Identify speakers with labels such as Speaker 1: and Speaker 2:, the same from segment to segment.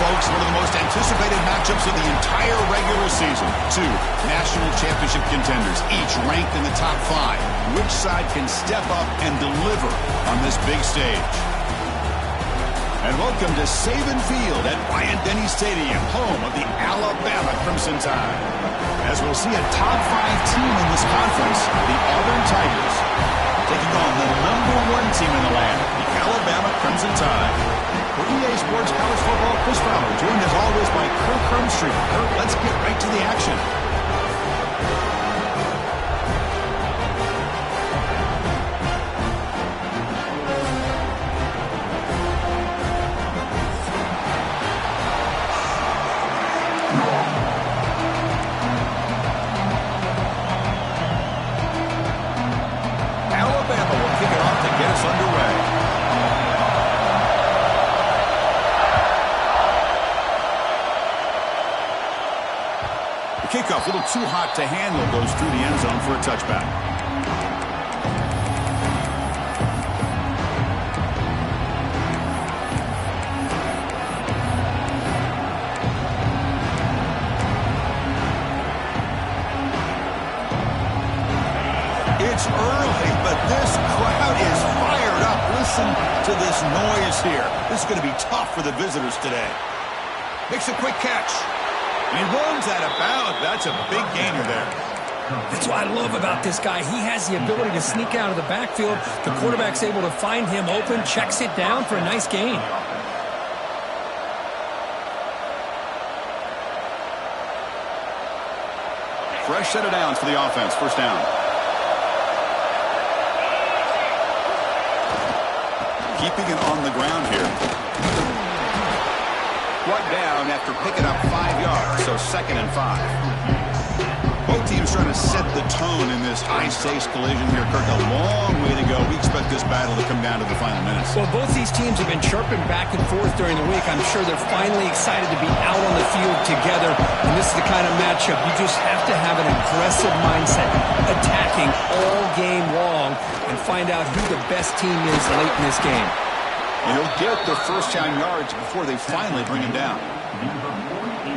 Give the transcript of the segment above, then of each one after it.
Speaker 1: folks, one of the most anticipated matchups of the entire regular season. Two national championship contenders, each ranked in the top 5. Which side can step up and deliver on this big stage? And welcome to Saban Field at Bryant-Denny Stadium, home of the Alabama Crimson Tide. As we'll see a top 5 team in this conference, the Auburn Tigers, taking on the #1 team in the land, the Alabama Crimson Tide. For EA Sports College Football, Chris Fowler, joined as always by Kirk Hermstreet. Kirk, let's get right to the action. Alabama will kick it off to get us underway. Kickoff a little too hot to handle, goes through the end zone for a touchback. It's early, but this crowd is fired up. Listen to this noise here. This is going to be tough for the visitors today. Makes a quick catch. He runs out of bounds. That's a big gainer there.
Speaker 2: That's what I love about this guy. He has the ability to sneak out of the backfield. The quarterback's able to find him open, checks it down for a nice gain.
Speaker 1: Fresh set of downs for the offense. First down. Keeping it on the ground here. Brought down after picking up 5 yards, so 2nd and 5. Both teams trying to set the tone in this high-stakes collision here. Kirk, a long way to go. We expect this battle to come down to the final minutes.
Speaker 2: Well, both these teams have been chirping back and forth during the week. I'm sure they're finally excited to be out on the field together. And this is the kind of matchup you just have to have an aggressive mindset, attacking all game long, and find out who the best team is late in this game.
Speaker 1: And he'll get the first down yards before they finally bring him down.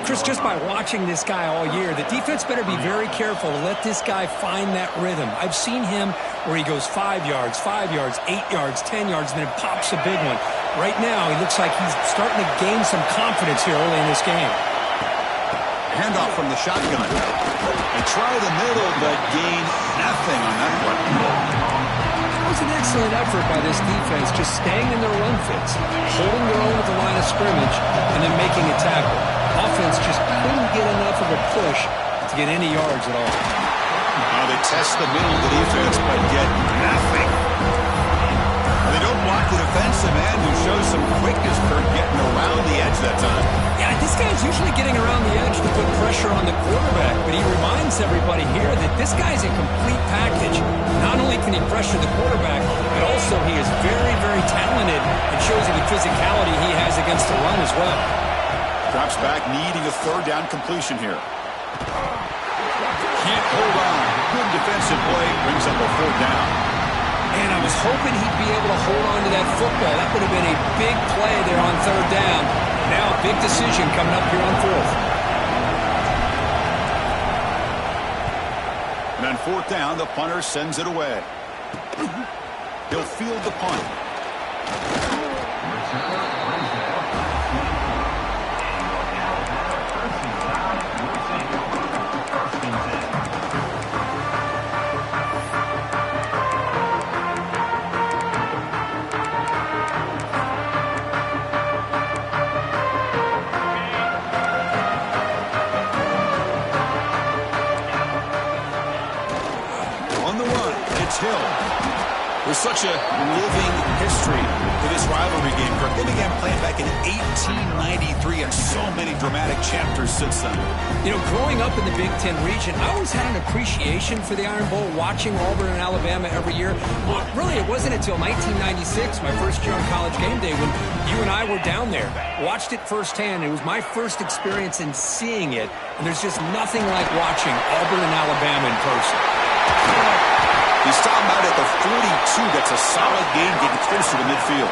Speaker 2: Chris, just by watching this guy all year, the defense better be very careful to let this guy find that rhythm. I've seen him where he goes 5 yards, 8 yards, 10 yards, and then pops a big one. Right now, he looks like he's starting to gain some confidence here early in this game.
Speaker 1: Handoff from the shotgun. They try the middle, but gain nothing on that one.
Speaker 2: It was an excellent effort by this defense, just staying in their run fits, holding their own at the line of scrimmage, and then making a tackle. Offense just couldn't get enough of a push to get any yards at all.
Speaker 1: They test the middle of the defense, but get nothing. They don't block the defensive end, who shows some quickness for getting around the edge that time.
Speaker 2: Yeah, this guy's usually getting around the edge to put pressure on the quarterback, but he reminds everybody here that this guy's a complete package. Not only can he pressure the quarterback, but also he is very, very talented and shows you the physicality he has against the run as well.
Speaker 1: Drops back, needing a 3rd down completion here. Can't hold on. Good defensive play, brings up a 4th down.
Speaker 2: And I was hoping he'd be able to hold on to that football. That would have been a big play there on 3rd down. Now a big decision coming up here on 4th.
Speaker 1: And on 4th down, the punter sends it away. He'll field the punt. Hill. There's such a living history to this rivalry game, Kirk. They began playing back in 1893, and so many dramatic chapters since then.
Speaker 2: You know, growing up in the Big Ten region, I always had an appreciation for the Iron Bowl, watching Auburn and Alabama every year. Well, really, it wasn't until 1996, my first year on College Game Day, when you and I were down there. Watched it firsthand. It was my first experience in seeing it, and there's just nothing like watching Auburn and Alabama in person.
Speaker 1: He's stopped out at the 42. That's a solid gain, getting close to the midfield.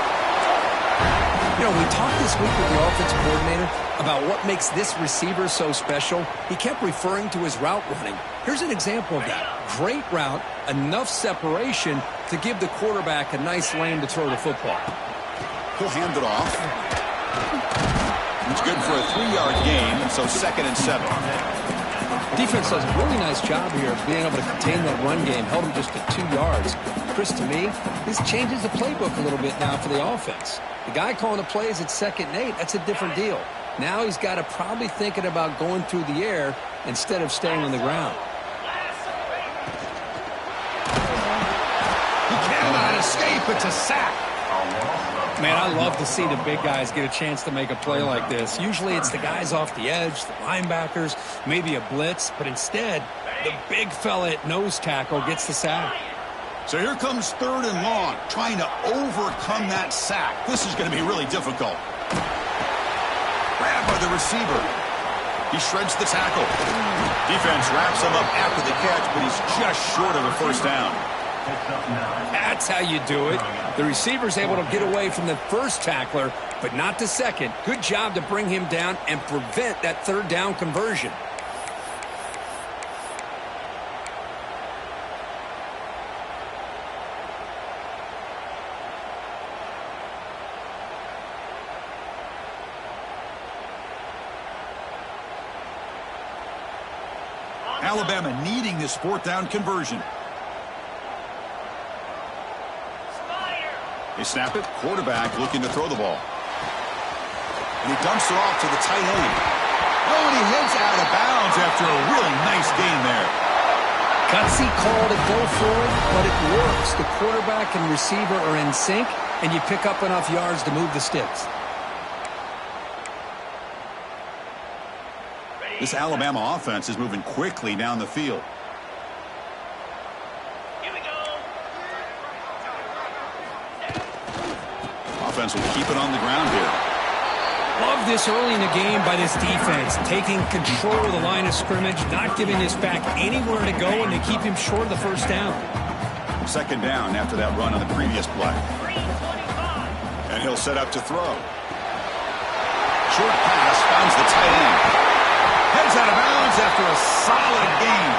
Speaker 2: You know, we talked this week with the offensive coordinator about what makes this receiver so special. He kept referring to his route running. Here's an example of that. Great route, enough separation to give the quarterback a nice lane to throw the football.
Speaker 1: He'll hand it off. It's good for a 3-yard gain, so 2nd and 7.
Speaker 2: Defense does a really nice job here of being able to contain that run game. Held him just at 2 yards. Chris, to me, this changes the playbook a little bit now for the offense. The guy calling the plays at 2nd and 8, that's a different deal. Now he's got to probably thinking about going through the air instead of staying on the ground.
Speaker 1: He cannot escape. It's a sack.
Speaker 2: Man, I love to see the big guys get a chance to make a play like this. Usually it's the guys off the edge, the linebackers, maybe a blitz, but instead, the big fella at nose tackle gets the sack.
Speaker 1: So here comes 3rd and long, trying to overcome that sack. This is going to be really difficult. Grabbed by the receiver. He shreds the tackle. Defense wraps him up after the catch, but he's just short of a first down.
Speaker 2: That's how you do it. The receiver's able to get away from the first tackler, but not the second. Good job to bring him down and prevent that 3rd down conversion.
Speaker 1: Alabama needing this 4th down conversion. They snap it. Quarterback looking to throw the ball. And he dumps it off to the tight end. Oh, and he heads out of bounds after a really nice gain there.
Speaker 2: Gutsy call to go for it, but it works. The quarterback and receiver are in sync, and you pick up enough yards to move the sticks.
Speaker 1: This Alabama offense is moving quickly down the field. Offense will keep it on the ground here.
Speaker 2: Love this early in the game by this defense, taking control of the line of scrimmage, not giving this back anywhere to go, and they keep him short of the first down.
Speaker 1: 2nd down after that run on the previous play. And he'll set up to throw. Short pass finds the tight end. Heads out of bounds after a solid gain.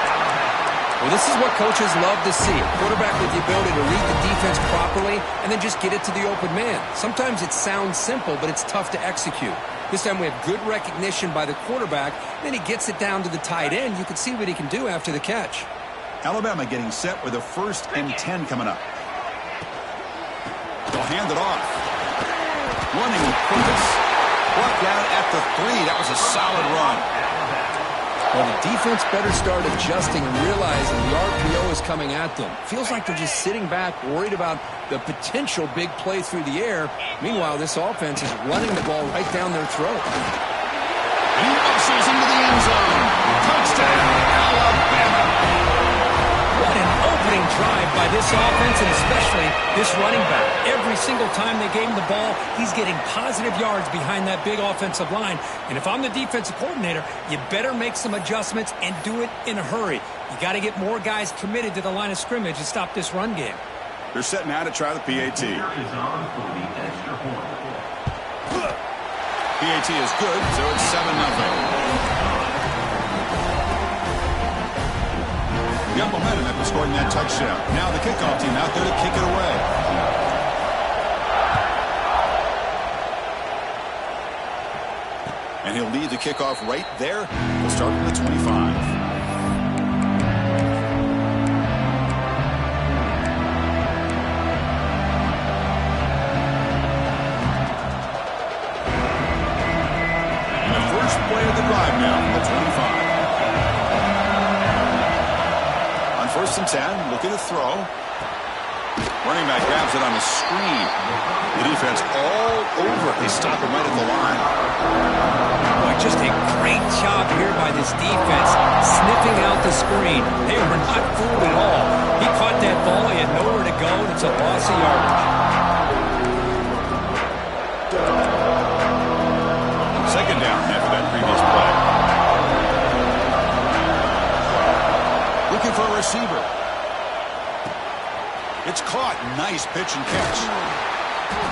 Speaker 2: Well, this is what coaches love to see. A quarterback with the ability to read the defense properly and then just get it to the open man. Sometimes it sounds simple, but it's tough to execute. This time we have good recognition by the quarterback. Then he gets it down to the tight end. You can see what he can do after the catch.
Speaker 1: Alabama getting set with a 1st and 10 coming up. They'll hand it off. Running with purpose. Brought down at the 3. That was a solid run.
Speaker 2: Well, the defense better start adjusting and realizing the RPO is coming at them. Feels like they're just sitting back, worried about the potential big play through the air. Meanwhile, this offense is running the ball right down their throat.
Speaker 1: He muscles into the end zone. Touchdown, Alabama.
Speaker 2: What an opening drive by this offense, and especially this running back. Every single time they gave him the ball, he's getting positive yards behind that big offensive line. And if I'm the defensive coordinator, you better make some adjustments and do it in a hurry. You got to get more guys committed to the line of scrimmage to stop this run game.
Speaker 1: They're setting out to try the PAT. PAT is good, so it's 7-0. We got momentum after scoring that touchdown. Now the kickoff team out there to kick it away. And he'll lead the kickoff right there. He'll start from the 25. And the first play of the drive now from the 25. 1st and 10, looking to throw. Running back grabs it on the screen. The defense all over. They stop him right at the line.
Speaker 2: Boy, just a great job here by this defense, sniffing out the screen. They were not fooled at all. He caught that ball. He had nowhere to go, and it's a loss of yardage.
Speaker 1: 2nd down after that previous play. Looking for a receiver. It's caught. Nice pitch and catch.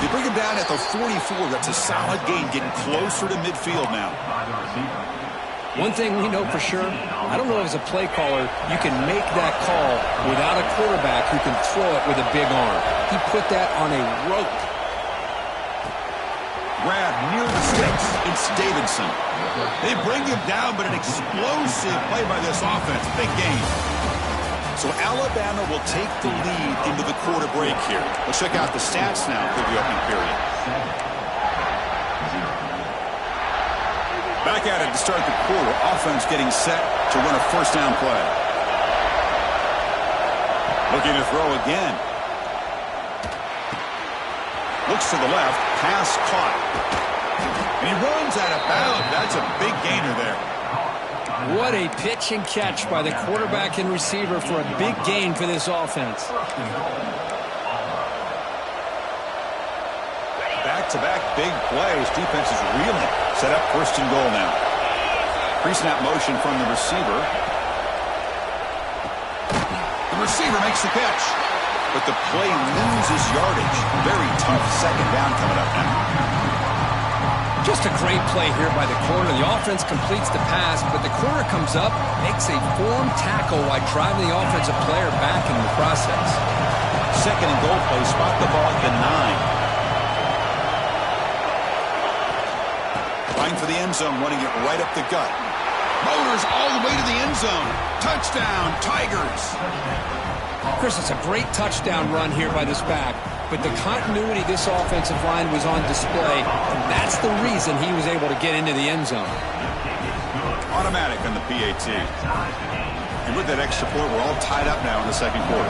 Speaker 1: They bring him down at the 44. That's a solid gain, getting closer to midfield now.
Speaker 2: One thing we know for sure, I don't know as a play caller, you can make that call without a quarterback who can throw it with a big arm. He put that on a rope.
Speaker 1: Grab near the sticks. It's Davidson. They bring him down, but an explosive play by this offense. Big gain. So Alabama will take the lead into the quarter break here. Let's check out the stats now for the opening period. Back at it to start the quarter. Offense getting set to run a first down play. Looking to throw again. Looks to the left. Pass caught. And he runs out of bounds. That's a big gainer there.
Speaker 2: What a pitch and catch by the quarterback and receiver for a big gain for this offense.
Speaker 1: Back-to-back big plays. Defense is reeling. Set up first and goal now. Pre-snap motion from the receiver. The receiver makes the catch. But the play loses yardage. Very tough second down coming up now.
Speaker 2: Just a great play here by the corner. The offense completes the pass, but the corner comes up, makes a form tackle while driving the offensive player back in the process.
Speaker 1: Second and goal play. Spot the ball at the 9. Trying for the end zone, running it right up the gut. Motors all the way to the end zone. Touchdown, Tigers.
Speaker 2: Chris, it's a great touchdown run here by this back, but the continuity of this offensive line was on display, and that's the reason he was able to get into the end zone.
Speaker 1: Automatic on the PAT. And with that extra point, we're all tied up now in the second quarter.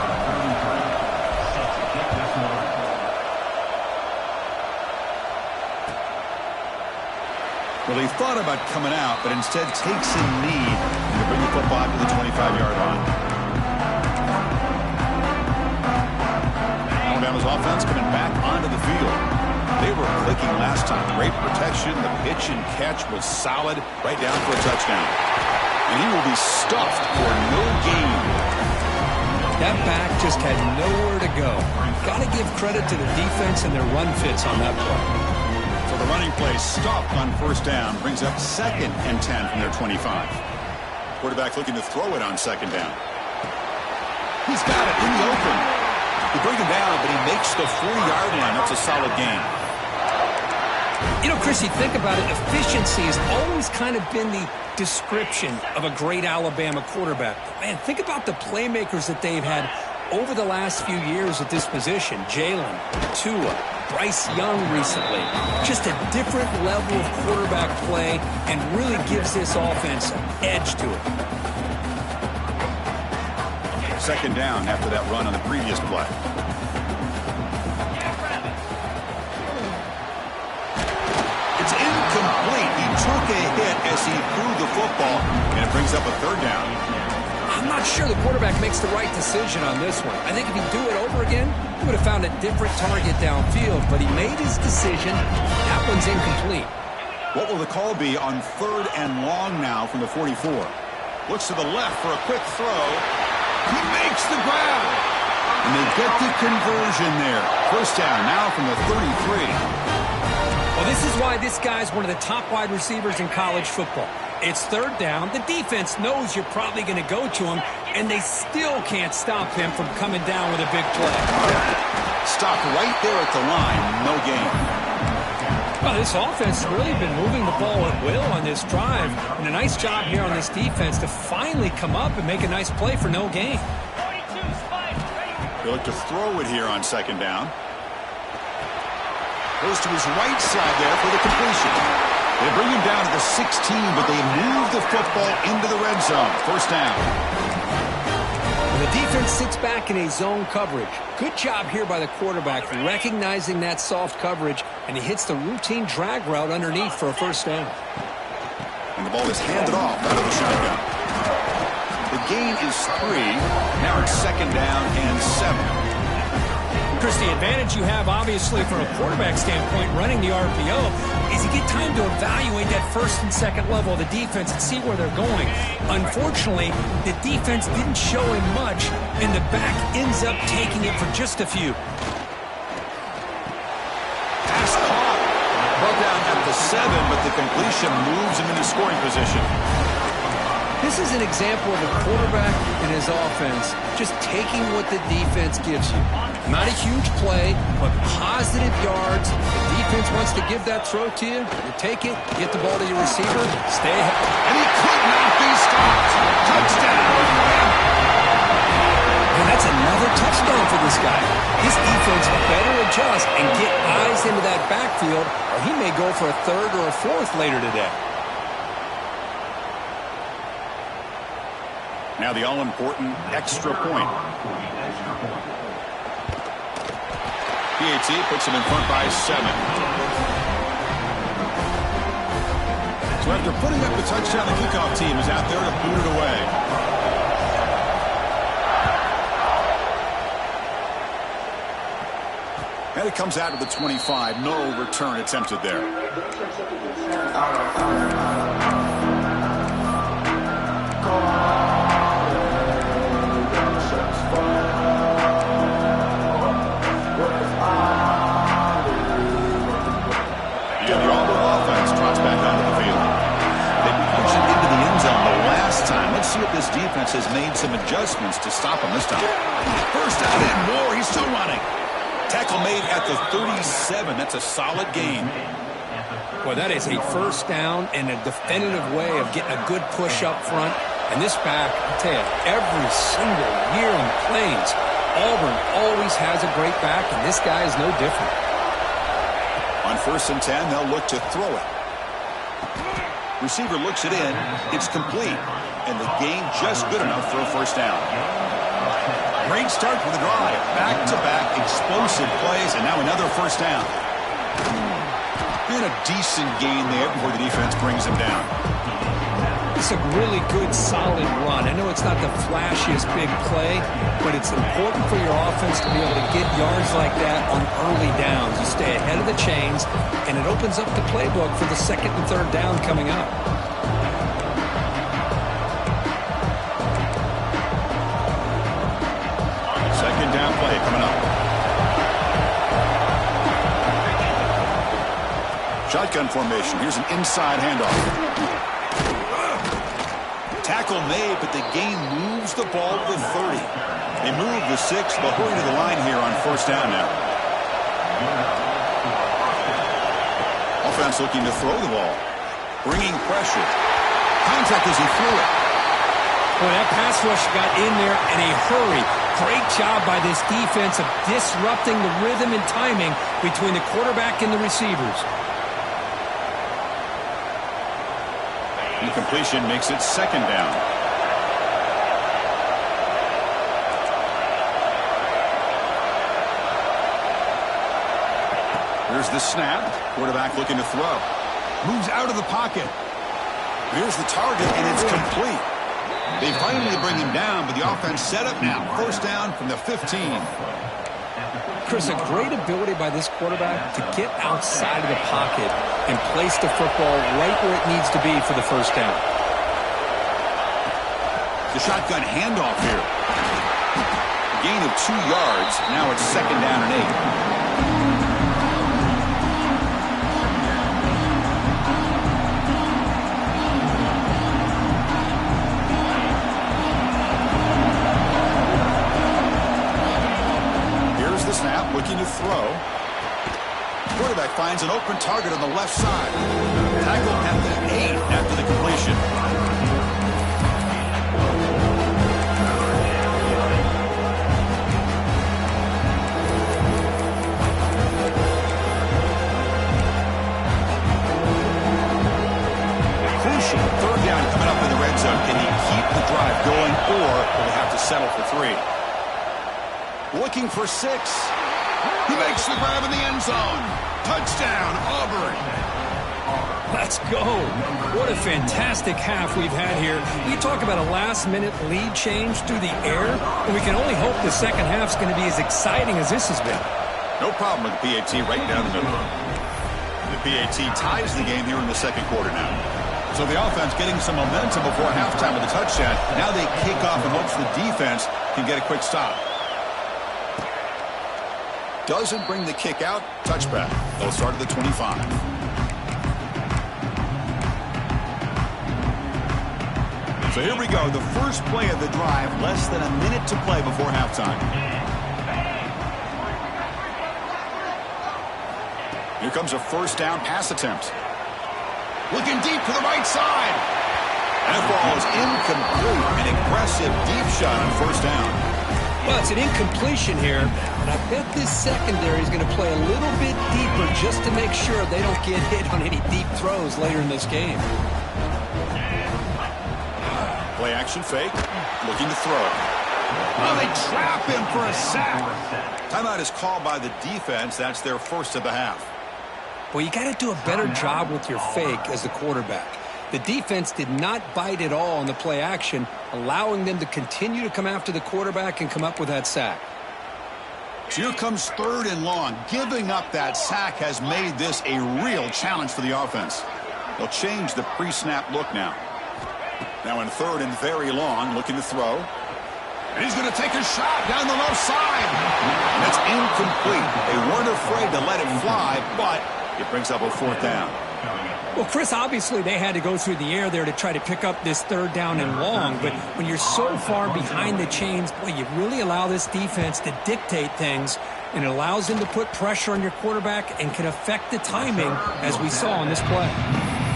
Speaker 1: Well, he thought about coming out, but instead takes a knee to bring the football to the 25-yard line. Alabama's offense coming back onto the field. They were clicking last time. Great protection. The pitch and catch was solid. Right down for a touchdown. And he will be stuffed for no gain.
Speaker 2: That back just had nowhere to go. Got to give credit to the defense and their run fits on that play.
Speaker 1: So the running play stopped on first down. Brings up 2nd and 10 from their 25. Quarterback looking to throw it on second down. He's got it in the open. They bring him down, but he makes the 40-yard line. That's a solid gain.
Speaker 2: You know, Chris, you think about it, efficiency has always kind of been the description of a great Alabama quarterback. Man, think about the playmakers that they've had over the last few years at this position. Jalen, Tua, Bryce Young recently. Just a different level of quarterback play and really gives this offense an edge to it.
Speaker 1: Second down after that run on the previous play. It's incomplete. He took a hit as he threw the football, and it brings up a third down.
Speaker 2: I'm not sure the quarterback makes the right decision on this one. I think if he'd do it over again, he would have found a different target downfield, but he made his decision. That one's incomplete.
Speaker 1: What will the call be on 3rd and long now from the 44? Looks to the left for a quick throw. He makes the grab. And they get the conversion there. First down now from the 33.
Speaker 2: Well, this is why this guy's one of the top wide receivers in college football. It's 3rd down. The defense knows you're probably going to go to him, and they still can't stop him from coming down with a big play.
Speaker 1: Stopped right there at the line. No gain.
Speaker 2: Well, this offense has really been moving the ball at will on this drive, and a nice job here on this defense to finally come up and make a nice play for no gain.
Speaker 1: They look to throw it here on second down. Goes to his right side there for the completion. They bring him down to the 16, but they move the football into the red zone. First down.
Speaker 2: The defense sits back in a zone coverage. Good job here by the quarterback recognizing that soft coverage, and he hits the routine drag route underneath for a first down.
Speaker 1: And the ball is handed off out of the shotgun. The gain is 3. Now it's second down and 7.
Speaker 2: Chris, the advantage you have, obviously, from a quarterback standpoint, running the RPO, is you get time to evaluate that first and second level of the defense and see where they're going. Unfortunately, the defense didn't show him much, and the back ends up taking it for just a few.
Speaker 1: the 7, but the completion moves him into scoring position.
Speaker 2: This is an example of a quarterback and his offense just taking what the defense gives you. Not a huge play, but positive yards. The defense wants to give that throw to you. You take it, get the ball to your receiver, stay ahead.
Speaker 1: And he could not be stopped. Touchdown.
Speaker 2: And that's another touchdown for this guy. His defense better adjust and get eyes into that backfield, or he may go for a 3rd or a 4th later today.
Speaker 1: Now the all-important extra point. PAT puts him in front by 7. So after putting up the touchdown, the kickoff team is out there to boot it away. And it comes out to the 25. No return attempted there. And the Auburn offense trots back onto the field. They punched it into the end zone the last time. Let's see if this defense has made some adjustments to stop him this time. First out and more. He's still running. Tackle made at the 37. That's a solid gain.
Speaker 2: Well, that is a first down and a definitive way of getting a good push up front. And this back, I'll tell you, every single year in the Plains, Auburn always has a great back, and this guy is no different.
Speaker 1: On 1st and 10, they'll look to throw it. Receiver looks it in. It's complete. And the gain just good enough for a first down. Great start for the drive. Back-to-back explosive plays, and now another first down. And a decent gain there before the defense brings him down.
Speaker 2: It's a really good, solid run. I know it's not the flashiest big play, but it's important for your offense to be able to get yards like that on early downs. You stay ahead of the chains, and it opens up the playbook for the 2nd and 3rd down coming up.
Speaker 1: Second down play coming up. Shotgun formation. Here's an inside handoff. Tackle made, but the gain moves the ball to the 30. They move the 6. They'll hurry to the line here on first down now. Offense looking to throw the ball. Bringing pressure. Contact as he threw it.
Speaker 2: Boy, that pass rush got in there in a hurry. Great job by this defense of disrupting the rhythm and timing between the quarterback and the receivers.
Speaker 1: Incompletion makes it 2nd down. Here's the snap. Quarterback looking to throw. Moves out of the pocket. Here's the target, and it's complete. They finally bring him down, but the offense set up now. First down from the 15.
Speaker 2: Chris, a great ability by this quarterback to get outside of the pocket and place the football right where it needs to be for the first down.
Speaker 1: The shotgun handoff here. Gain of 2 yards. Now it's 2nd down and 8. Snap, looking to throw. Quarterback finds an open target on the left side. Tackle at the 8 after the completion. Crucial 3rd down coming up in the red zone. Can he keep the drive going, or will he have to settle for 3? Looking for 6. He makes the grab in the end zone. Touchdown, Auburn.
Speaker 2: Let's go. What a fantastic half we've had here. You talk about a last-minute lead change through the air, and we can only hope the second half's going to be as exciting as this has been.
Speaker 1: No problem with the PAT right down the middle. The PAT ties the game here in the 2nd quarter now. So the offense getting some momentum before halftime with a touchdown. Now they kick off in hopes the defense can get a quick stop. Doesn't bring the kick out. Touchback. They'll start at the 25. So here we go, the first play of the drive, less than a minute to play before halftime. Here comes a first down pass attempt. Looking deep to the right side. And that ball is incomplete. An aggressive deep shot on first down.
Speaker 2: Well, it's an incompletion here, and I bet this secondary is going to play a little bit deeper just to make sure they don't get hit on any deep throws later in this game.
Speaker 1: Play action fake, looking to throw. Oh, they trap him for a sack. Timeout is called by the defense. That's their first of the half.
Speaker 2: Well, you got to do a better job with your fake as the quarterback. The defense did not bite at all on the play action, allowing them to continue to come after the quarterback and come up with that sack.
Speaker 1: So here comes third and long. Giving up that sack has made this a real challenge for the offense. They'll change the pre-snap look now. Now in third and very long, looking to throw. And he's going to take a shot down the left side. That's incomplete. They weren't afraid to let it fly, but it brings up a fourth down.
Speaker 2: Well, Chris, obviously they had to go through the air there to try to pick up this third down and long, but when you're so far behind the chains, boy, you really allow this defense to dictate things, and it allows them to put pressure on your quarterback and can affect the timing, as we saw on this play.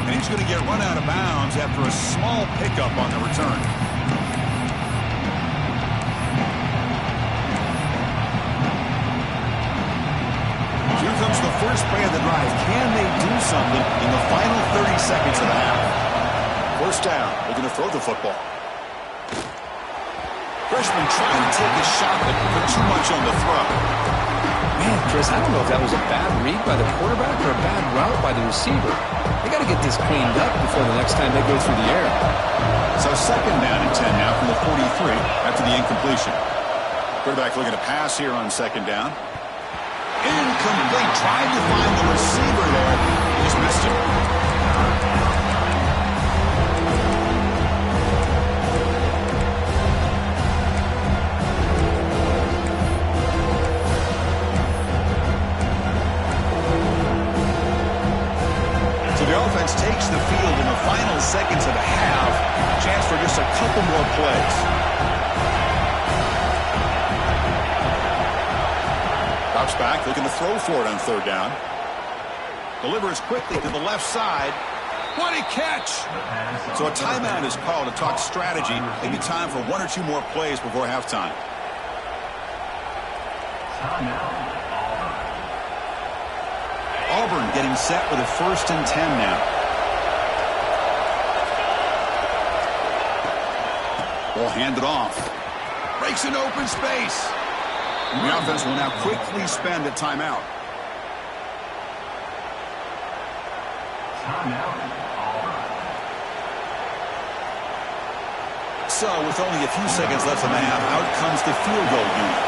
Speaker 1: And he's going to get run out of bounds after a small pickup on the return. Here comes the first play of the drive. Can they do something in the final 30 seconds of the half? First down. They're going to throw the football. Freshman trying to take a shot, but put too much on the throw.
Speaker 2: Man, Chris, I don't know if that was a bad read by the quarterback or a bad route by the receiver. They got to get this cleaned up before the next time they go through the air.
Speaker 1: So second down and 10 now from the 43 after the incompletion. Quarterback looking to pass here on second down. Incomplete. Tried to find the receiver there. He just missed him. So the offense takes the field in the final seconds of the half. Chance for just a couple more plays. Drops back, looking to throw for it on third down. Delivers quickly to the left side. What a catch! So a timeout is called to talk strategy. Maybe time for one or two more plays before halftime. Auburn getting set with a first and 10 now. Ball handed off. Breaks an open space. The offense will now quickly spend a timeout. So, with only a few seconds left in the half, out comes the field goal unit.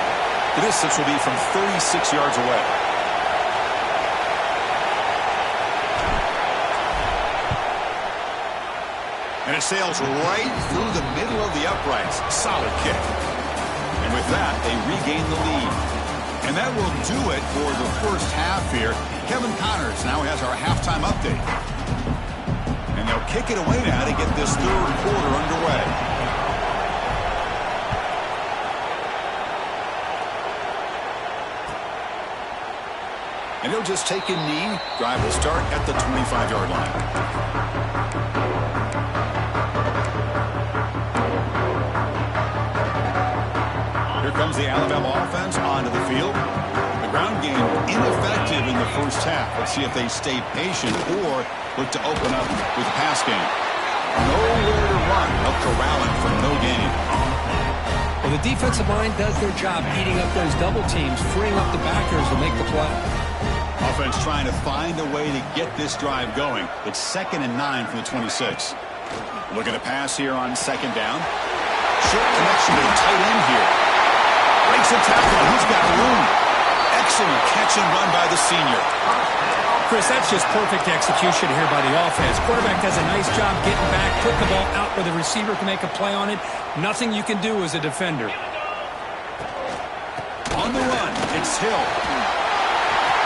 Speaker 1: The distance will be from 36 yards away. And it sails right through the middle of the uprights. Solid kick. And with that, they regain the lead. And that will do it for the first half here. Kevin Connors now has our halftime update. And they'll kick it away now to get this third quarter underway. And he'll just take a knee. Drive will start at the 25-yard line. Here comes the Alabama offense onto the field. The ground game ineffective in the first half. Let's see if they stay patient or look to open up with the pass game. Nowhere to run. Up corralling for no gain.
Speaker 2: Well, the defensive line does their job eating up those double teams, freeing up the backers to make the play.
Speaker 1: Offense trying to find a way to get this drive going. It's 2nd and 9 from the 26. Looking to pass here on second down. Short connection to the tight end here. Breaks a tackle. He's got room. Excellent catch and run by the senior.
Speaker 2: Chris, that's just perfect execution here by the offense. Quarterback does a nice job getting back, put the ball out where the receiver can make a play on it. Nothing you can do as a defender.
Speaker 1: On the run, it's Hill.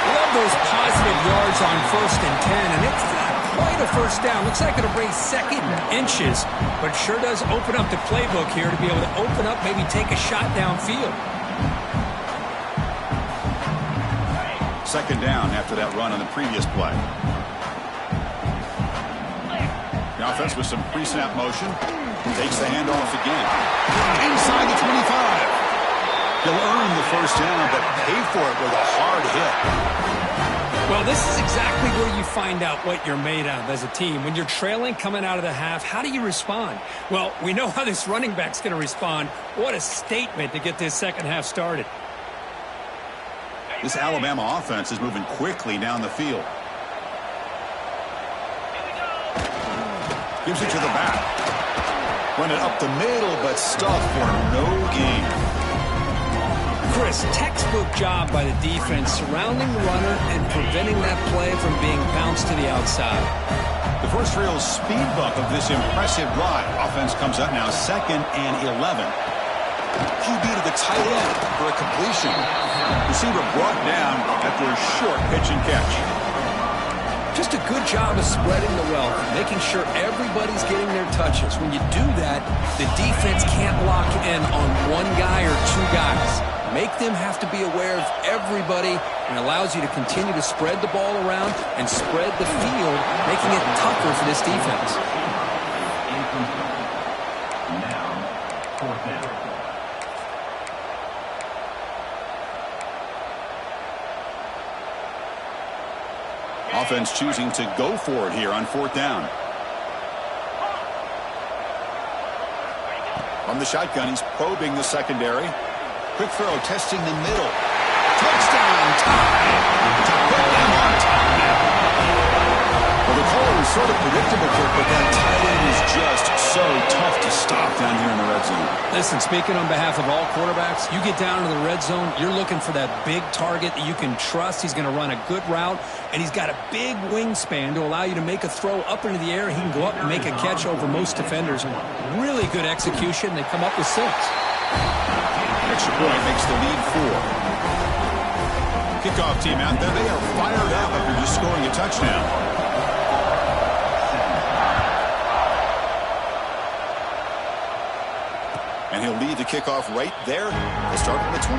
Speaker 2: I love those positive yards on 1st and 10, and it's that quite a first down. Looks like it'll bring second inches, but sure does open up the playbook here to be able to open up, maybe take a shot downfield.
Speaker 1: Second down after that run on the previous play. The offense with some pre-snap motion. Takes the handoff again. Inside the 25. He'll earn the first down, but pay for it with a hard hit.
Speaker 2: Well, this is exactly where you find out what you're made of as a team. When you're trailing coming out of the half, how do you respond? Well, we know how this running back's going to respond. What a statement to get this second half started.
Speaker 1: This Alabama offense is moving quickly down the field. Gives it to the back. Run it up the middle, but stuffed for no gain.
Speaker 2: Chris, textbook job by the defense surrounding the runner and preventing that play from being bounced to the outside.
Speaker 1: The first real speed bump of this impressive drive. Offense comes up now 2nd and 11. QB to the tight end for a completion. Receiver brought down after a short pitch and catch.
Speaker 2: Just a good job of spreading the wealth, making sure everybody's getting their touches. When you do that, the defense can't lock in on one guy or two guys. Make them have to be aware of everybody, and allows you to continue to spread the ball around and spread the field, making it tougher for this defense.
Speaker 1: Offense choosing to go for it here on 4th down. From the shotgun, he's probing the secondary. Quick throw, testing the middle. Touchdown, tie! To put them on top now. Well, the call was sort of predictable, Kirk, but that tight end is just so tough to stop down here in the red zone.
Speaker 2: Listen, speaking on behalf of all quarterbacks, you get down to the red zone, you're looking for that big target that you can trust. He's going to run a good route, and he's got a big wingspan to allow you to make a throw up into the air. He can go up and make a catch over most defenders. And really good execution. They come up with 6.
Speaker 1: Extra point makes the lead 4. Kickoff team out there. They are fired up after just scoring a touchdown. And he'll lead the kickoff right there. They'll start from the 25.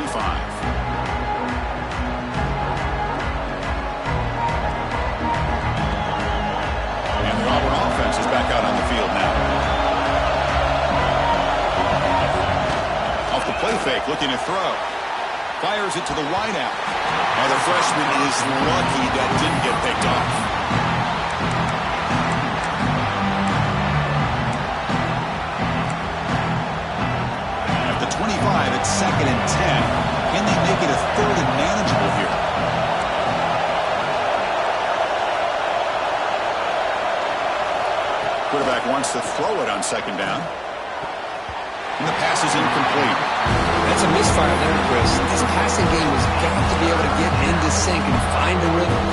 Speaker 1: And the Auburn offense is back out on the field now. Off the play fake, looking to throw. Fires it to the wideout. Now the freshman is lucky that didn't get picked off. At the 25, it's 2nd and 10. Can they make it a 3rd and manageable here? Quarterback wants to throw it on 2nd down. And the pass is incomplete.
Speaker 2: That's a misfire there, Chris. This passing game has got to be able to get into sync and find a rhythm.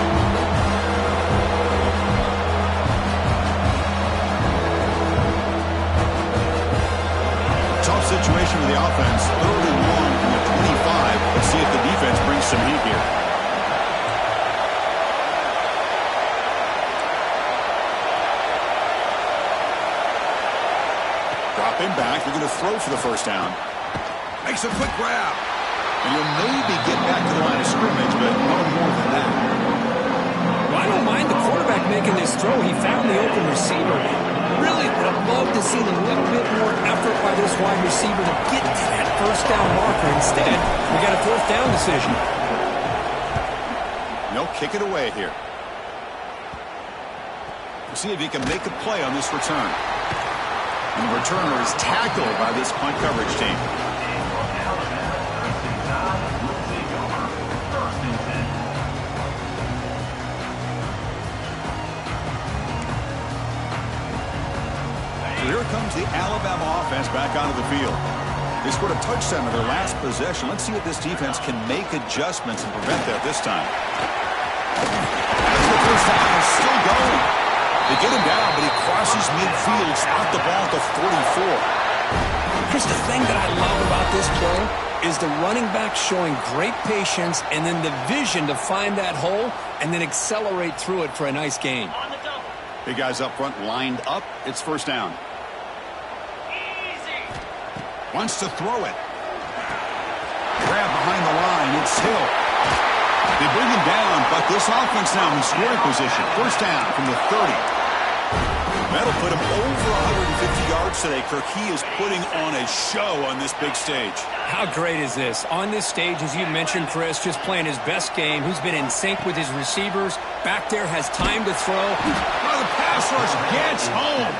Speaker 1: Tough situation for the offense. 3rd and 1 from the 25. Let's see if the defense brings some heat here. Drop him back. They're going to throw for the first down. Makes a quick grab. And you'll maybe get back to the line of scrimmage, but no more than that.
Speaker 2: Well, I don't mind the quarterback making this throw. He found the open receiver. Really would have loved to see a little bit more effort by this wide receiver to get to that first down marker. Instead, we got a 4th down decision.
Speaker 1: They'll kick it away here. We'll see if he can make a play on this return. And the returner is tackled by this punt coverage team. Here comes the Alabama offense back onto the field. They scored a touchdown in their last possession. Let's see if this defense can make adjustments and prevent that this time. The first down is still going. They get him down, but he crosses midfield, out the ball at the 44.
Speaker 2: Chris, the thing that I love about this play is the running back showing great patience and then the vision to find that hole and then accelerate through it for a nice gain.
Speaker 1: Big guys up front lined up. It's first down. Wants to throw it. Grab behind the line. It's Hill. They bring him down, but this offense now in scoring position. First down from the 30. That'll put him over 150 yards today, Kirk. He is putting on a show on this big stage.
Speaker 2: How great is this? On this stage, as you mentioned, Chris, just playing his best game. He's been in sync with his receivers. Back there, has time to throw.
Speaker 1: Oh, the pass rush gets home.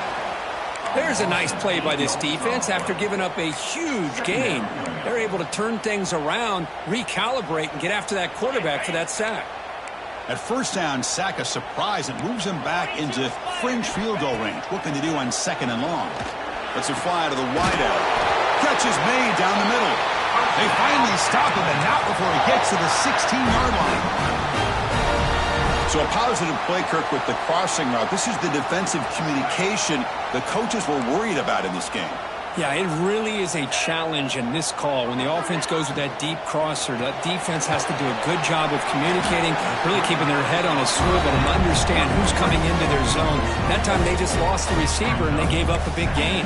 Speaker 2: There's a nice play by this defense. After giving up a huge gain, they're able to turn things around, recalibrate, and get after that quarterback for that sack.
Speaker 1: At first down, sack a surprise and moves him back into fringe field goal range. What can they do on second and long? Lets it fly to the wideout. Catch is made down the middle. They finally stop him, and not before he gets to the 16-yard line. So a positive play, Kirk, with the crossing route. This is the defensive communication the coaches were worried about in this game.
Speaker 2: Yeah, it really is a challenge in this call. When the offense goes with that deep crosser, that defense has to do a good job of communicating, really keeping their head on a swivel and understand who's coming into their zone. That time they just lost the receiver and they gave up a big gain.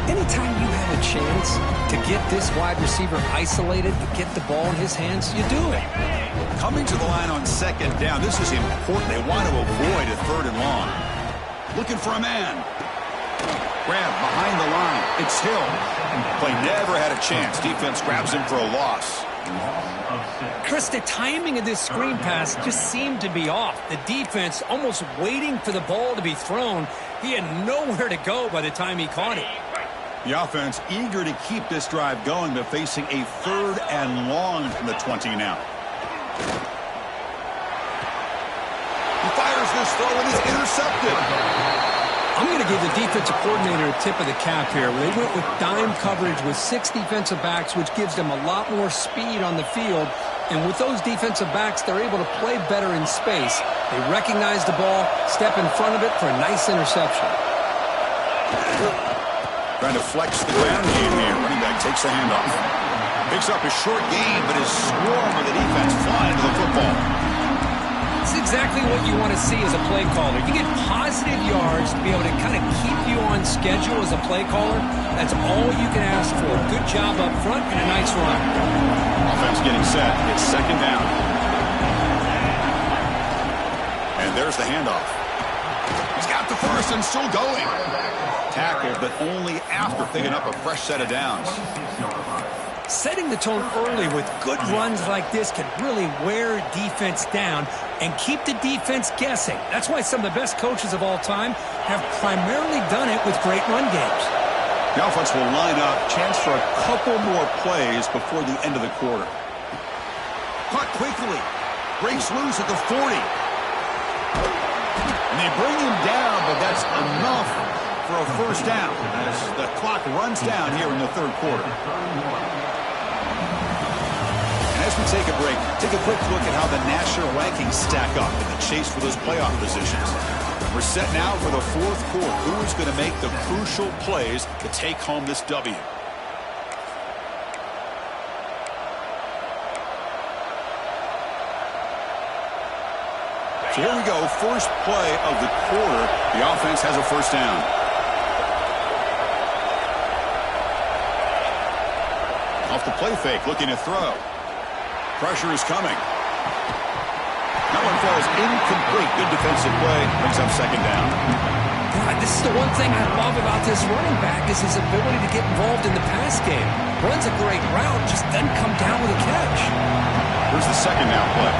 Speaker 2: Anytime you have a chance to get this wide receiver isolated, to get the ball in his hands, you do it.
Speaker 1: Coming to the line on second down, this is important. They want to avoid a third and long. Looking for a man. Grab behind the line. It's Hill. Play never had a chance. Defense grabs him for a loss.
Speaker 2: Chris, the timing of this screen pass just seemed to be off. The defense almost waiting for the ball to be thrown. He had nowhere to go by the time he caught it.
Speaker 1: The offense eager to keep this drive going, but facing a third and long from the 20 now. He fires this throw and is intercepted.
Speaker 2: I'm going to give the defensive coordinator a tip of the cap here. They went with dime coverage with 6 defensive backs, which gives them a lot more speed on the field. And with those defensive backs, they're able to play better in space. They recognize the ball, step in front of it for a nice interception.
Speaker 1: Trying to flex the ground game here. Running back takes the handoff. Picks up a short gain, but is swarmed with the defense flying to the football.
Speaker 2: It's exactly what you want to see as a play caller. You get positive yards to be able to kind of keep you on schedule as a play caller. That's all you can ask for. Good job up front and a nice run.
Speaker 1: Offense getting set. It's second down. And there's the handoff. He's got the first and still going. Tackled, but only after picking up a fresh set of downs.
Speaker 2: Setting the tone early with good runs like this can really wear defense down and keep the defense guessing. That's why some of the best coaches of all time have primarily done it with great run games.
Speaker 1: The offense will line up. Chance for a couple more plays before the end of the quarter. Caught quickly. Breaks loose at the 40. And they bring him down, but that's enough for a first down as the clock runs down here in the third quarter. As we take a break, take a quick look at how the national rankings stack up in the chase for those playoff positions. We're set now for the fourth quarter. Who is going to make the crucial plays to take home this W? So here we go. First play of the quarter. The offense has a first down. Off the play fake, looking to throw. Pressure is coming. That one falls incomplete. Good defensive play. Brings up second down.
Speaker 2: God, this is the one thing I love about this running back is his ability to get involved in the pass game. Runs a great route, just doesn't come down with a catch.
Speaker 1: Here's the second down play.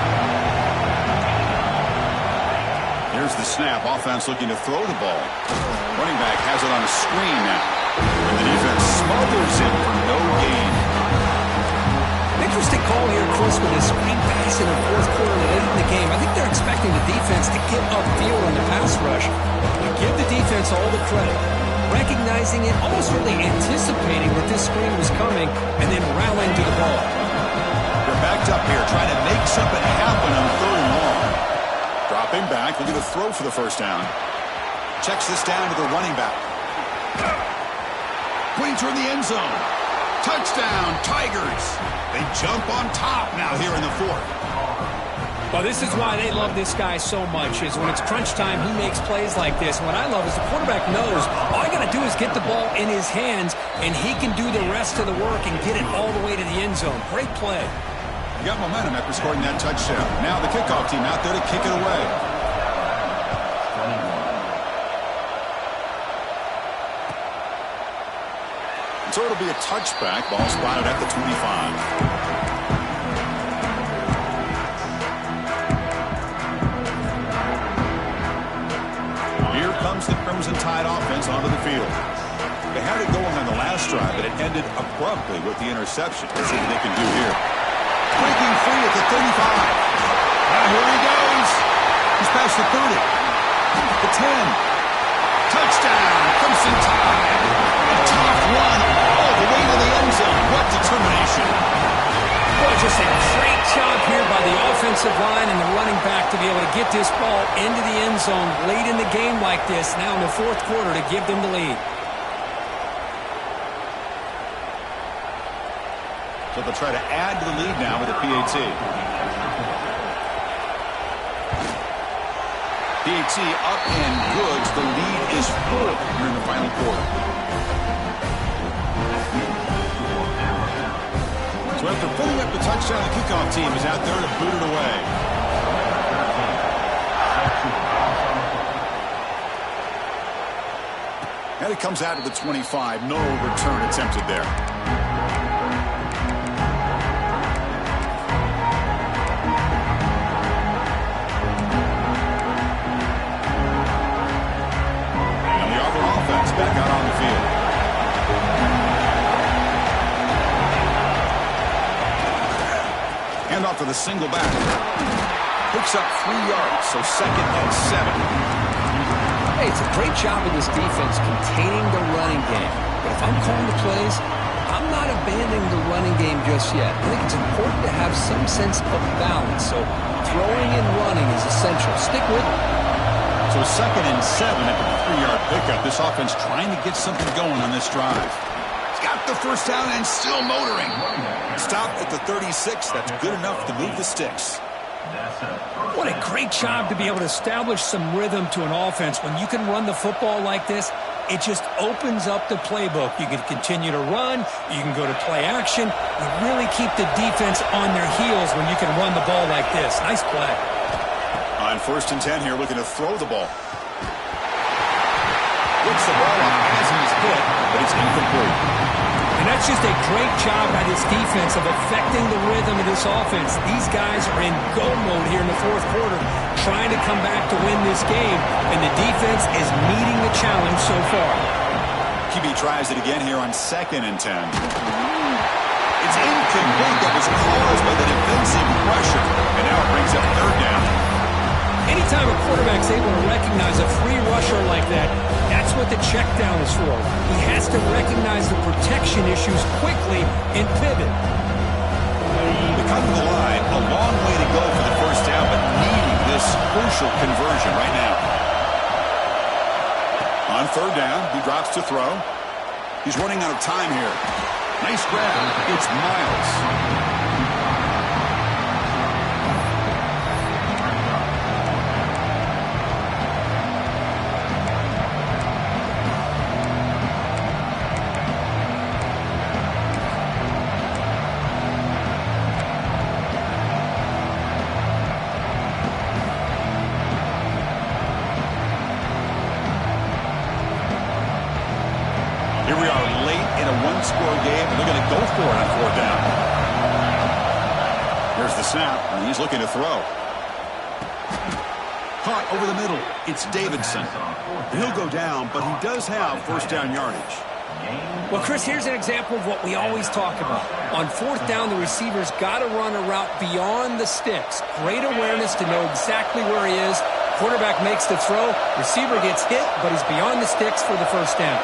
Speaker 1: Here's the snap. Offense looking to throw the ball. Running back has it on a screen now. And the defense smothers him for no gain.
Speaker 2: Interesting call here, Chris, with a screen pass in the fourth quarter late in the game. I think they're expecting the defense to get upfield on the pass rush. You give the defense all the credit, recognizing it, almost really anticipating that this screen was coming, and then rallying to the ball.
Speaker 1: They're backed up here, trying to make something happen on third and long. Dropping back, looking to throw for the first down. Checks this down to the running back. Pointing toward the end zone. Touchdown, Tigers. They jump on top now here in the fourth.
Speaker 2: Well, this is why they love this guy so much, is when it's crunch time, he makes plays like this. And what I love is the quarterback knows all you got to do is get the ball in his hands, and he can do the rest of the work and get it all the way to the end zone. Great play.
Speaker 1: You got momentum after scoring that touchdown. Now the kickoff team out there to kick it away. So it'll be a touchback. Ball spotted at the 25. Here comes the Crimson Tide offense onto the field. They had it going on the last drive, but it ended abruptly with the interception. Let's see what they can do here. Breaking free at the 35. Here he goes. He's past the 30. The 10. Touchdown, Crimson Tide. A tough run all the way to the end zone. What determination.
Speaker 2: Boy, just a great job here by the offensive line and the running back to be able to get this ball into the end zone late in the game like this, now in the fourth quarter, to give them the lead.
Speaker 1: So they'll try to add to the lead now with a PAT. PAT up and good. The lead is 4 here in the final quarter. So after putting up the touchdown, the kickoff team is out there to boot it away. And it comes out to the 25. No return attempted there. And the Auburn offense back out on the field. Off to the single back. Picks up 3 yards, so 2nd and 7.
Speaker 2: Hey, it's a great job of this defense containing the running game. But if I'm calling the plays, I'm not abandoning the running game just yet. I think it's important to have some sense of balance. So throwing and running is essential. Stick with it.
Speaker 1: So 2nd and 7 after the 3-yard pickup. This offense trying to get something going on this drive. Got the first down and still motoring. Stop at the 36. That's good enough to move the sticks.
Speaker 2: What a great job to be able to establish some rhythm to an offense. When you can run the football like this, it just opens up the playbook. You can continue to run. You can go to play action. You really keep the defense on their heels when you can run the ball like this. Nice play.
Speaker 1: On 1st and 10 here, looking to throw the ball. Looks the ball up as he's hit, but it's incomplete.
Speaker 2: And that's just a great job by this defense of affecting the rhythm of this offense. These guys are in go mode here in the fourth quarter, trying to come back to win this game, and the defense is meeting the challenge so far.
Speaker 1: QB tries it again here on 2nd and 10. It's incomplete. That was caused by the defensive pressure, and now it brings up 3rd down.
Speaker 2: Anytime a quarterback's able to recognize a free rusher like that, that's what the check down is for. He has to recognize the protection issues quickly and pivot.
Speaker 1: They come to the line, a long way to go for the first down, but needing this crucial conversion right now. On 3rd down, he drops to throw. He's running out of time here. Nice grab. It's Miles. Score game, and they're going to go for it on 4th down. Here's the snap, and he's looking to throw. Caught over the middle. It's Davidson. He'll go down, but he does have 1st down yardage.
Speaker 2: Well, Chris, here's an example of what we always talk about. On 4th down, the receiver's got to run a route beyond the sticks. Great awareness to know exactly where he is. Quarterback makes the throw. Receiver gets hit, but he's beyond the sticks for the 1st down.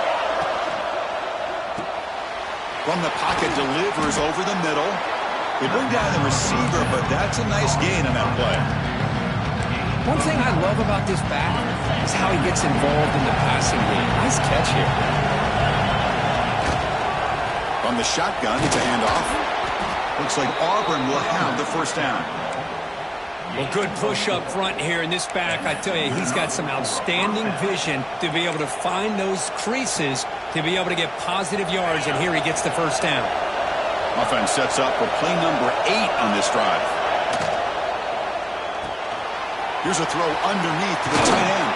Speaker 1: From the pocket, delivers over the middle. They bring down the receiver, but that's a nice gain on that play.
Speaker 2: One thing I love about this back is how he gets involved in the passing game. Nice catch here.
Speaker 1: From the shotgun, it's a handoff. Looks like Auburn will have the 1st down.
Speaker 2: Well, good push up front here in this back. I tell you, he's got some outstanding vision to be able to find those creases to be able to get positive yards, and here he gets the first down.
Speaker 1: Offense sets up for play number 8 on this drive. Here's a throw underneath to the tight end.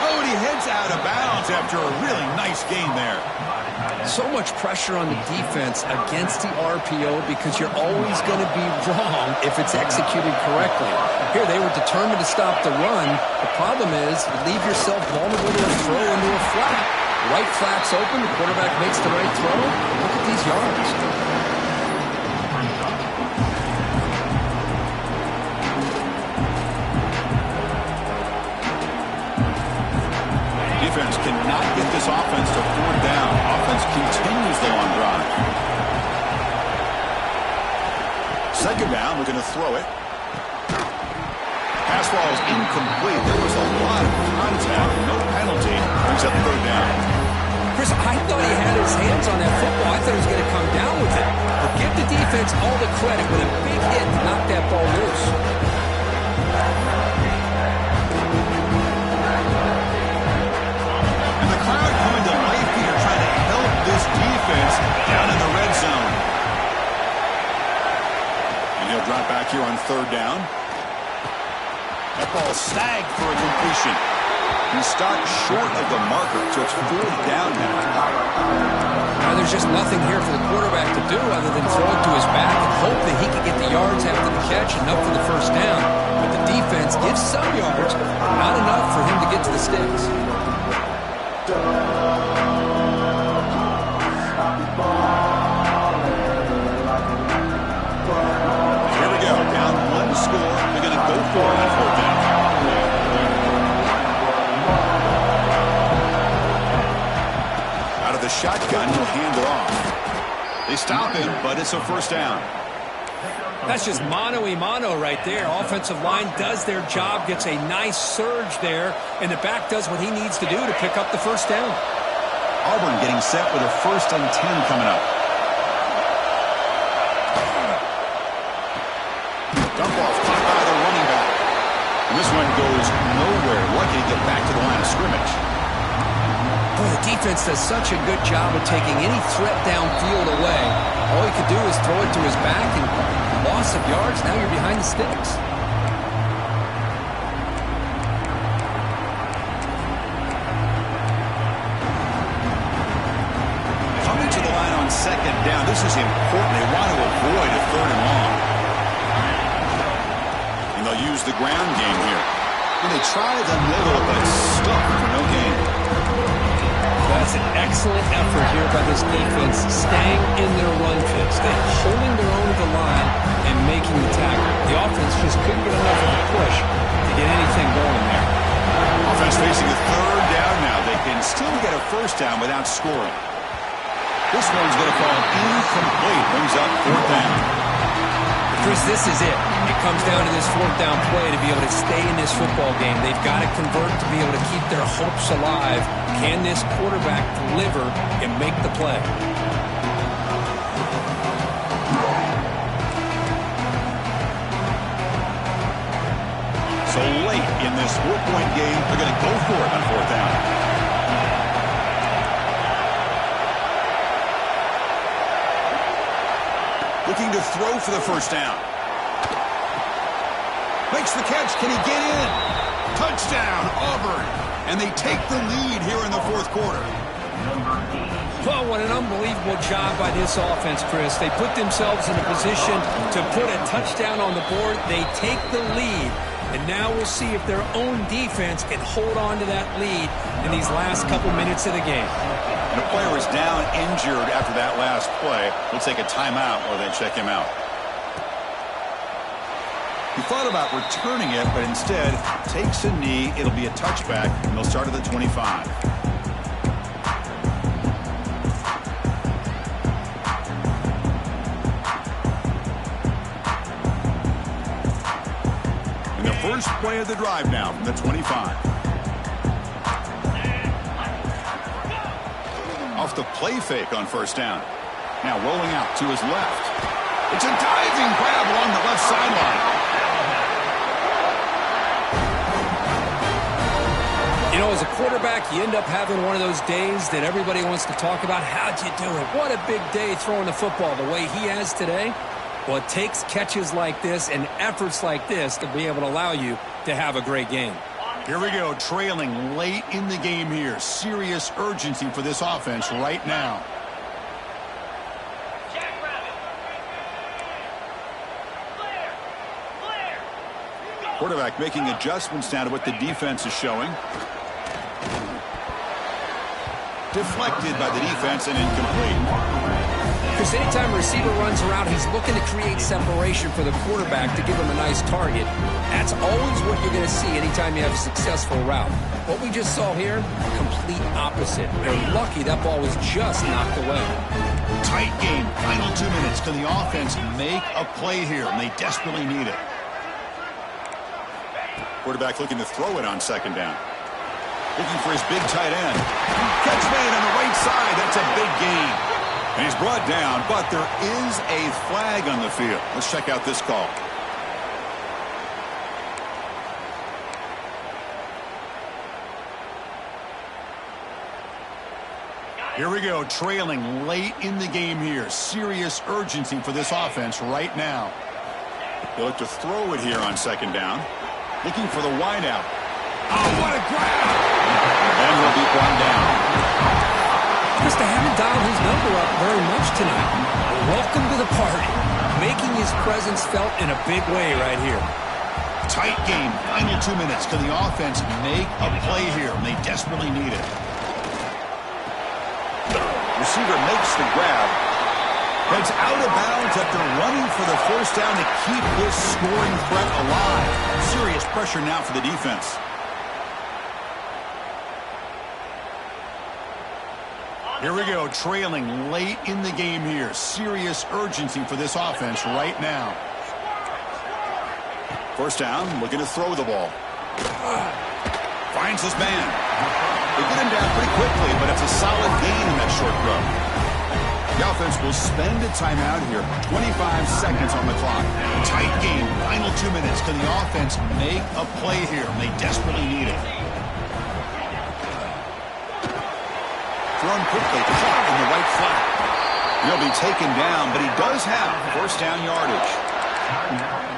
Speaker 1: Oh, and he heads out of bounds after a really nice gain there.
Speaker 2: So much pressure on the defense against the RPO because you're always going to be wrong if it's executed correctly. Here, they were determined to stop the run. The problem is you leave yourself vulnerable to a throw into a flat. Right flat's open. The quarterback makes the right throw. Look at these yards.
Speaker 1: Defense cannot get this offense to 4th down. Offense continues the long drive. 2nd down, we're going to throw it. Pass ball is incomplete. There was a lot of contact, no penalty. Brings up 3rd down.
Speaker 2: Chris, I thought he had his hands on that football. I thought he was going to come down with it. But give the defense all the credit with a big hit to knock that ball loose.
Speaker 1: Crowd coming to life here, trying to help this defense down in the red zone. And he'll drop back here on 3rd down. That ball snagged for a completion. He stopped short of the marker, so it's 4th down now.
Speaker 2: Now there's just nothing here for the quarterback to do other than throw it to his back and hope that he can get the yards after the catch, enough for the first down. But the defense gives some yards, but not enough for him to get to the sticks.
Speaker 1: Here we go. Down 1 score. They're going to go for it on 4th down. Out of the shotgun, he'll hand it off. They stop him, but it's a 1st down.
Speaker 2: That's just mano-a-mano right there. Offensive line does their job, gets a nice surge there, and the back does what he needs to do to pick up the 1st down.
Speaker 1: Auburn getting set with a 1st and 10 coming up. Dump off caught by the running back. And this one goes nowhere. Lucky to get back to the line of scrimmage.
Speaker 2: Boy, the defense does such a good job of taking any threat downfield away. All he could do is throw it to his back, and loss of yards, now you're behind the sticks.
Speaker 1: Coming to the line on 2nd down. This is important. They want to avoid a 3rd and long. And they'll use the ground game here. And they try the middle, but stuck for no gain.
Speaker 2: That's an excellent effort here by this defense, staying in their run fix. They're holding their own to the line and making the tackle. The offense just couldn't get enough of a push to get anything going there.
Speaker 1: Offense facing a 3rd down now. They can still get a 1st down without scoring. This one's going to fall incomplete. Brings up 4th down.
Speaker 2: Chris, this is it. It comes down to this 4th down play to be able to stay in this football game. They've got to convert to be able to keep their hopes alive. Can this quarterback deliver and make the play?
Speaker 1: So late in this 4-point game, they're going to go for it on 4th down. Looking to throw for the 1st down. Makes the catch. Can he get in? Touchdown, Auburn. And they take the lead here in the 4th quarter.
Speaker 2: Well, what an unbelievable job by this offense, Chris. They put themselves in a position to put a touchdown on the board. They take the lead. And now we'll see if their own defense can hold on to that lead in these last couple minutes of the game.
Speaker 1: And a player is down injured after that last play. We'll take a timeout while they check him out. He thought about returning it, but instead takes a knee. It'll be a touchback, and they'll start at the 25. And the first play of the drive now from the 25. Off the play fake on 1st down. Now rolling out to his left. It's a diving grab along the left sideline.
Speaker 2: You know, as a quarterback, you end up having one of those days that everybody wants to talk about. How'd you do it? What a big day throwing the football the way he has today. Well, it takes catches like this and efforts like this to be able to allow you to have a great game.
Speaker 1: Here we go, trailing late in the game here. Serious urgency for this offense right now. Quarterback making adjustments now to what the defense is showing. Deflected by the defense and incomplete.
Speaker 2: Because anytime a receiver runs around, he's looking to create separation for the quarterback to give him a nice target. That's always what you're going to see anytime you have a successful route. What we just saw here, complete opposite. They're lucky that ball was just knocked away.
Speaker 1: Tight game, final 2 minutes. Can the offense make a play here? And they desperately need it. Quarterback looking to throw it on second down. Looking for his big tight end. Catch made on the right side. That's a big gain. And he's brought down, but there is a flag on the field. Let's check out this call. Here we go, trailing late in the game here. Serious urgency for this offense right now. They look to throw it here on second down. Looking for the wideout. Oh, what a grab! And will be brought down.
Speaker 2: Chris, they haven't dialed his number up very much tonight. Welcome to the party. Making his presence felt in a big way right here.
Speaker 1: Tight game, final 2 minutes. Can the offense make a play here? And they desperately need it. Receiver makes the grab. Heads out of bounds after running for the first down to keep this scoring threat alive. Serious pressure now for the defense. Here we go, trailing late in the game here. Serious urgency for this offense right now. First down, looking to throw the ball. Finds his man. They get him down pretty quickly, but it's a solid gain in that short throw. The offense will spend a timeout here. 25 seconds on the clock. Tight game, final 2 minutes. Can the offense make a play here? And they desperately need it. Thrown quickly, caught in the right flat. He'll be taken down, but he does have first down yardage.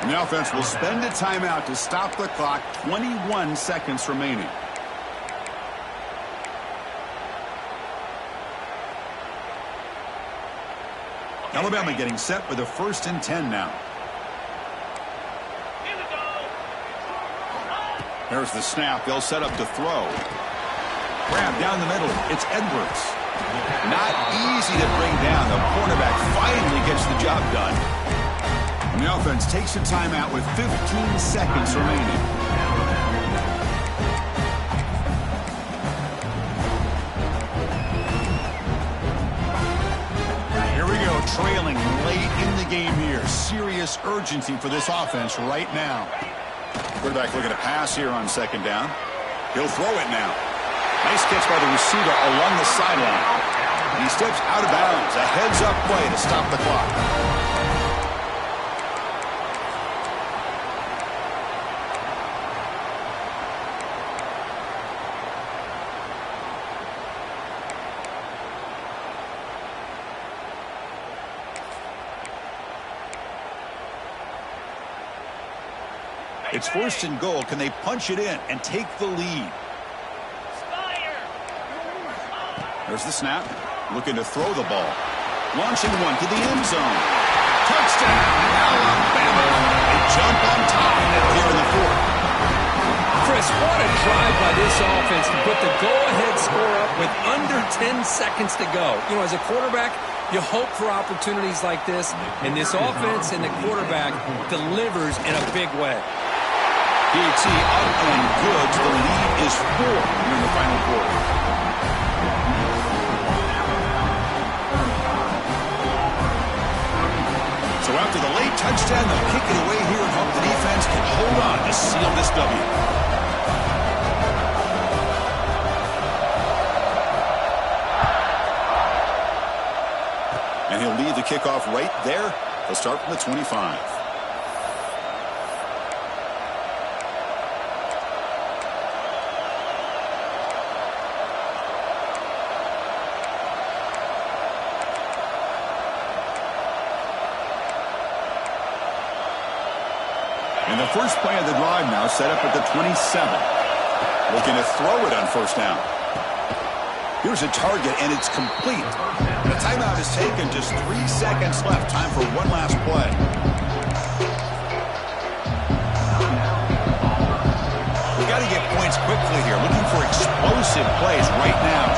Speaker 1: And the offense will spend a timeout to stop the clock. 21 seconds remaining. Alabama getting set with a 1st and 10 now. There's the snap. They'll set up to throw. Grab down the middle. It's Edwards. Not easy to bring down. The quarterback finally gets the job done. And the offense takes a timeout with 15 seconds remaining. Trailing late in the game here. Serious urgency for this offense right now. Quarterback looking to pass here on second down. He'll throw it now. Nice catch by the receiver along the sideline. He steps out of bounds. A heads-up play to stop the clock. It's 1st and goal. Can they punch it in and take the lead? There's the snap. Looking to throw the ball. Launching one to the end zone. Touchdown, Alabama. They jump on top now here in the 4th.
Speaker 2: Chris, what a drive by this offense to put the go-ahead score up with under 10 seconds to go. You know, as a quarterback, you hope for opportunities like this, and this offense and the quarterback delivers in a big way.
Speaker 1: PAT up and good. The lead is 4 here in the final quarter. So after the late touchdown, they'll kick it away here and hope the defense can hold on to seal this W. And he'll lead the kickoff right there. They'll start from the 25. And the first play of the drive now set up at the 27. Looking to throw it on first down. Here's a target, and it's complete. The timeout is taken. Just 3 seconds left. Time for one last play. We've got to get points quickly here. Looking for explosive plays right now.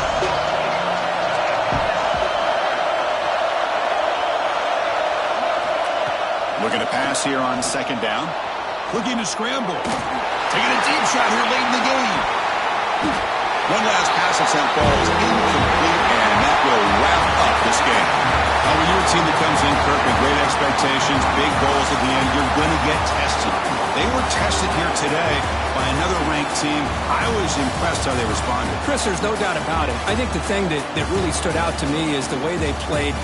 Speaker 1: Looking to pass here on second down. Looking to scramble. Taking a deep shot here late in the game. One last pass attempt falls incomplete, and that will wrap up this game. When you're a team that comes in, Kirk, with great expectations, big goals at the end, you're going to get tested. They were tested here today by another ranked team. I was impressed how they responded.
Speaker 2: Chris, there's no doubt about it. I think the thing that really stood out to me is the way they played